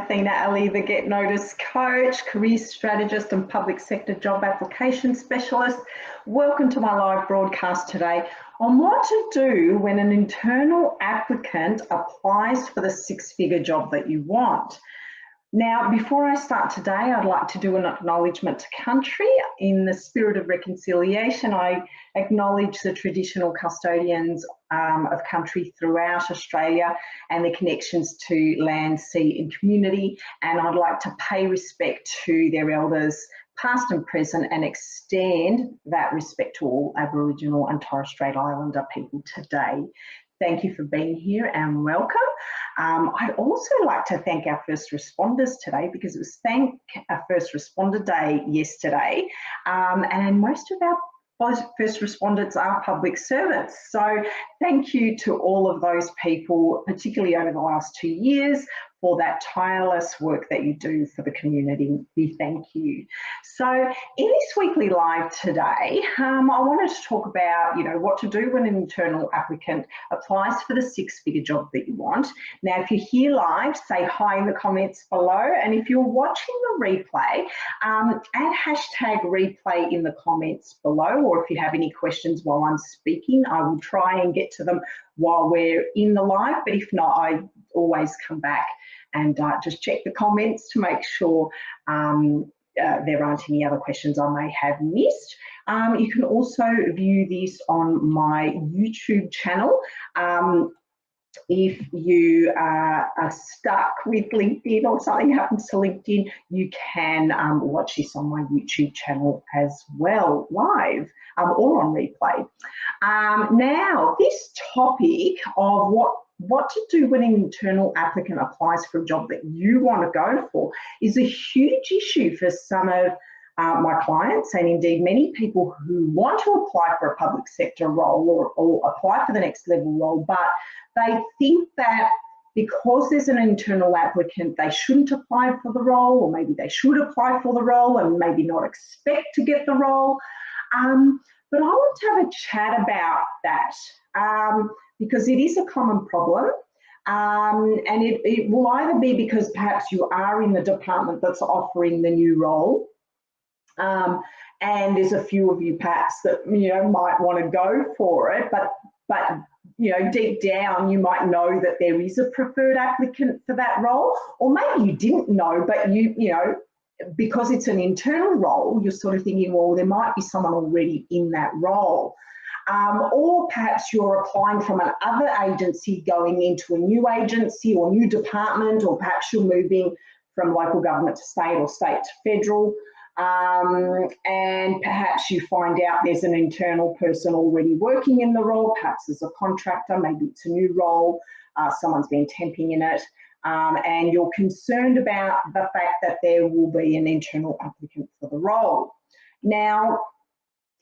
Athena Ali, the Get Noticed coach, career strategist and public sector job application specialist. Welcome to my live broadcast today on what to do when an internal applicant applies for the six-figure job that you want. Now, before I start today, I'd like to do an acknowledgement to country. In the spirit of reconciliation, I acknowledge the traditional custodians of country throughout Australia and their connections to land, sea and community. And I'd like to pay respect to their elders, past and present, and extend that respect to all Aboriginal and Torres Strait Islander people today. Thank you for being here and welcome. I'd also like to thank our first responders today because it was Thank our First Responder Day yesterday, and most of our first responders are public servants. So thank you to all of those people, particularly over the last 2 years, for that tireless work that you do for the community. We thank you. So in this weekly live today, I wanted to talk about, what to do when an internal applicant applies for the six-figure job that you want. Now, if you're here live, say hi in the comments below. And if you're watching the replay, add hashtag replay in the comments below. Or if you have any questions while I'm speaking, I will try and get to them while we're in the live. But if not, I always come back and just check the comments to make sure there aren't any other questions I may have missed. You can also view this on my YouTube channel. If you are stuck with LinkedIn or something happens to LinkedIn, you can watch this on my YouTube channel as well, live or on replay. Now, this topic of what to do when an internal applicant applies for a job that you want to go for is a huge issue for some of my clients, and indeed many people who want to apply for a public sector role or apply for the next level role, but they think that because there's an internal applicant, they shouldn't apply for the role, or maybe they should apply for the role and maybe not expect to get the role. But I want to have a chat about that because it is a common problem. And it will either be because perhaps you are in the department that's offering the new role, and there's a few of you perhaps that might want to go for it, but deep down you might know that there is a preferred applicant for that role, or maybe you didn't know, but because it's an internal role, you're sort of thinking, well, there might be someone already in that role. Or perhaps you're applying from another agency going into a new agency or new department, or perhaps you're moving from local government to state or state to federal, and perhaps you find out there's an internal person already working in the role, perhaps as a contractor, maybe it's a new role, someone's been temping in it, and you're concerned about the fact that there will be an internal applicant for the role. Now,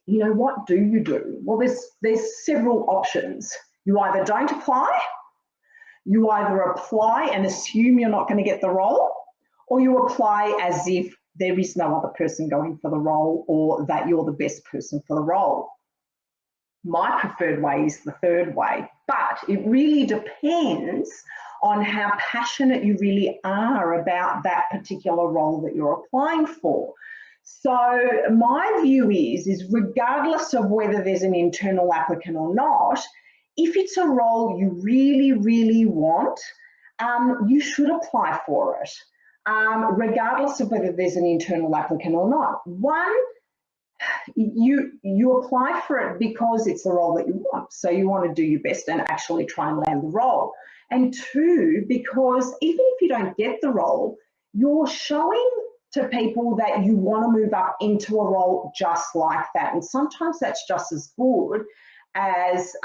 what do you do? Well, there's several options. You either don't apply, you either apply and assume you're not going to get the role, or you apply as if there is no other person going for the role or that you're the best person for the role. My preferred way is the third way, but it really depends on how passionate you really are about that particular role that you're applying for. So my view is regardless of whether there's an internal applicant or not, if it's a role you really, really want, you should apply for it, regardless of whether there's an internal applicant or not. One, you apply for it because it's the role that you want, so you want to do your best and actually try and land the role. And two, because even if you don't get the role, you're showing to people that you want to move up into a role just like that. And sometimes that's just as good as,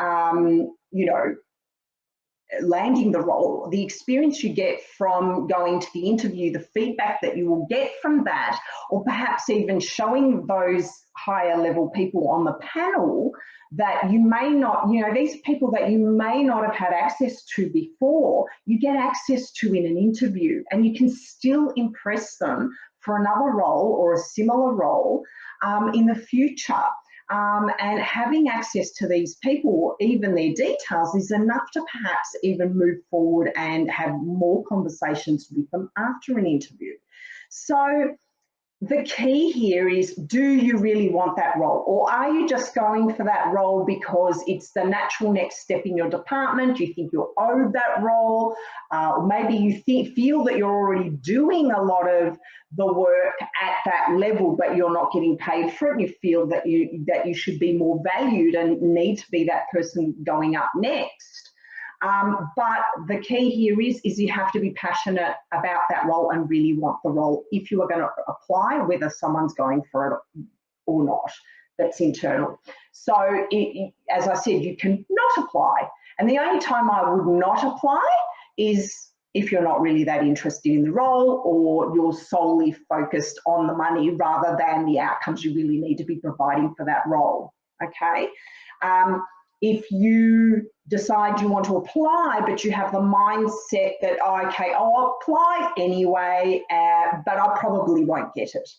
landing the role. The experience you get from going to the interview, the feedback that you will get from that, or perhaps even showing those higher level people on the panel that you may not, these people that you may not have had access to before, you get access to in an interview, and you can still impress them for another role or a similar role in the future. And having access to these people, even their details, is enough to perhaps even move forward and have more conversations with them after an interview. So the key here is, do you really want that role? Or are you just going for that role because it's the natural next step in your department? Do you think you're owed that role? Or maybe you feel that you're already doing a lot of the work at that level, but you're not getting paid for it. And you feel that you should be more valued and need to be that person going up next. But the key here is you have to be passionate about that role and really want the role if you are going to apply, whether someone's going for it or not. That's internal. So as I said, you can not apply. And the only time I would not apply is if you're not really that interested in the role, or you're solely focused on the money rather than the outcomes you really need to be providing for that role. Okay. If you decide you want to apply, but you have the mindset that, oh, okay, I'll apply anyway, but I probably won't get it.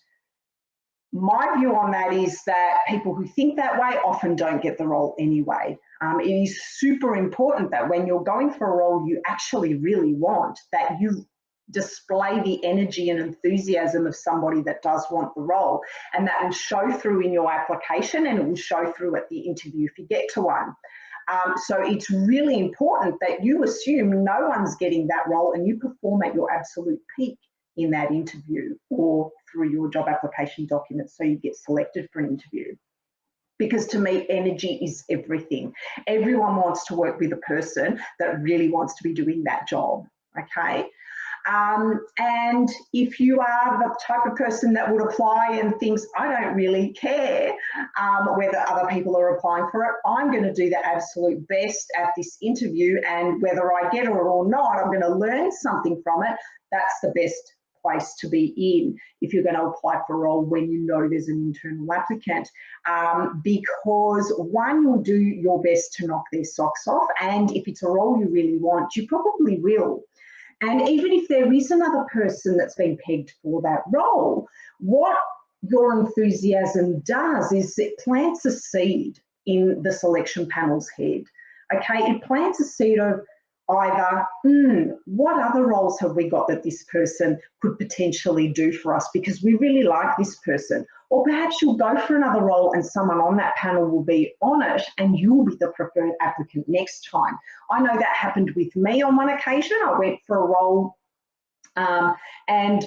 My view on that is that people who think that way often don't get the role anyway. It is super important that when you're going for a role you actually really want, that you display the energy and enthusiasm of somebody that does want the role, and that will show through in your application, and it will show through at the interview if you get to one. So it's really important that you assume no one's getting that role and you perform at your absolute peak in that interview or through your job application documents so you get selected for an interview. Because to me, energy is everything. Everyone wants to work with a person that really wants to be doing that job, okay? And if you are the type of person that would apply and thinks, I don't really care whether other people are applying for it, I'm going to do the absolute best at this interview, and whether I get it or not, I'm going to learn something from it. That's the best place to be in if you're going to apply for a role when you know there's an internal applicant, because one, you'll do your best to knock their socks off, and if it's a role you really want, you probably will. And even if there is another person that's been pegged for that role, what your enthusiasm does is it plants a seed in the selection panel's head. Okay, it plants a seed of either, what other roles have we got that this person could potentially do for us because we really like this person? Or perhaps you'll go for another role and someone on that panel will be on it and you'll be the preferred applicant next time. I know that happened with me on one occasion. I went for a role and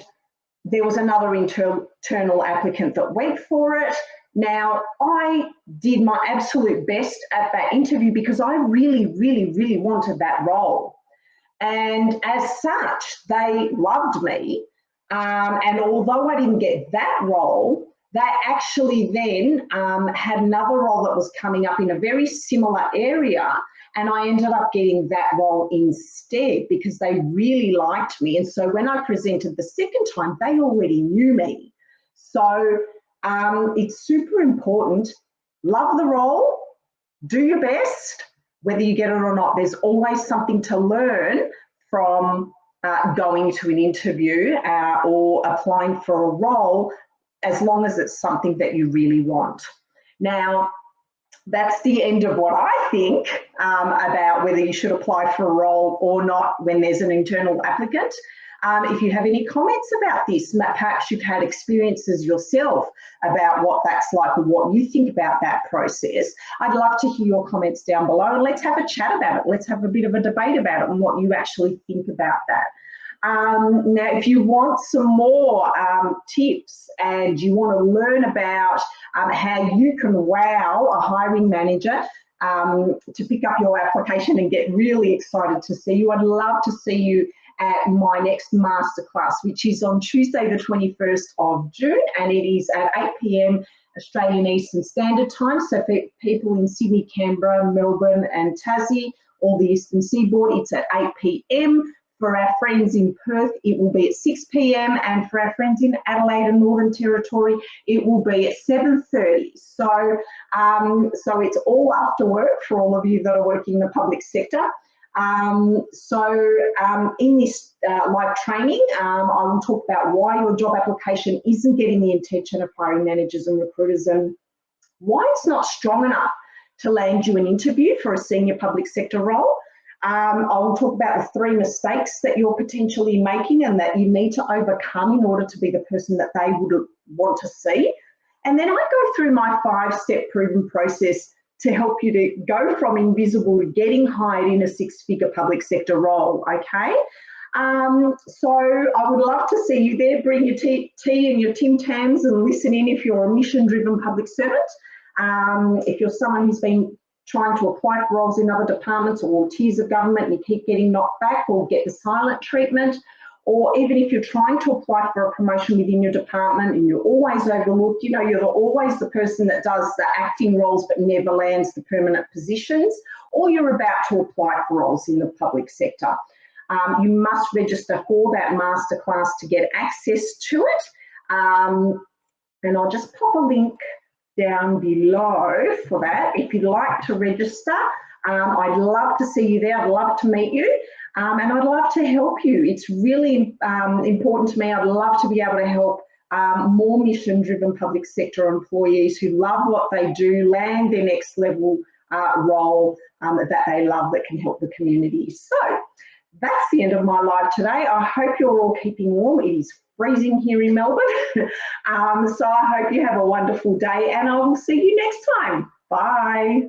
there was another internal applicant that went for it. Now, I did my absolute best at that interview because I really, really, really wanted that role. And as such, they loved me. And although I didn't get that role, they actually then had another role that was coming up in a very similar area. And I ended up getting that role instead because they really liked me. And so when I presented the second time, they already knew me. So it's super important. Love the role, do your best, whether you get it or not. There's always something to learn from going to an interview or applying for a role, as long as it's something that you really want. Now, that's the end of what I think about whether you should apply for a role or not when there's an internal applicant. If you have any comments about this, perhaps you've had experiences yourself about what that's like or what you think about that process, I'd love to hear your comments down below, and let's have a chat about it. Let's have a bit of a debate about it and what you actually think about that. Now, if you want some more tips and you want to learn about how you can wow a hiring manager to pick up your application and get really excited to see you, I'd love to see you at my next masterclass, which is on Tuesday the 21st of June, and it is at 8 p.m. Australian Eastern Standard Time. So for people in Sydney, Canberra, Melbourne and Tassie, or the Eastern Seaboard, it's at 8 p.m. For our friends in Perth, it will be at 6 p.m. and for our friends in Adelaide and Northern Territory, it will be at 7:30. So, so it's all after work for all of you that are working in the public sector. In this live training, I will talk about why your job application isn't getting the attention of hiring managers and recruiters, and why it's not strong enough to land you an interview for a senior public sector role. I will talk about the 3 mistakes that you're potentially making and that you need to overcome in order to be the person that they would want to see. And then I go through my 5-step proven process to help you to go from invisible to getting hired in a 6-figure public sector role, okay? So I would love to see you there. Bring your tea and your Tim Tams and listen in if you're a mission-driven public servant. If you're someone who's been trying to apply for roles in other departments or tiers of government and you keep getting knocked back or get the silent treatment, or even if you're trying to apply for a promotion within your department and you're always overlooked, you know, you're always the person that does the acting roles but never lands the permanent positions, or you're about to apply for roles in the public sector. You must register for that masterclass to get access to it. And I'll just pop a link down below for that. If you'd like to register, I'd love to see you there. I'd love to meet you. And I'd love to help you. It's really important to me. I'd love to be able to help more mission-driven public sector employees who love what they do, land their next level role that they love that can help the community. So that's the end of my live today. I hope you're all keeping warm. It is freezing here in Melbourne. So I hope you have a wonderful day and I will see you next time. Bye.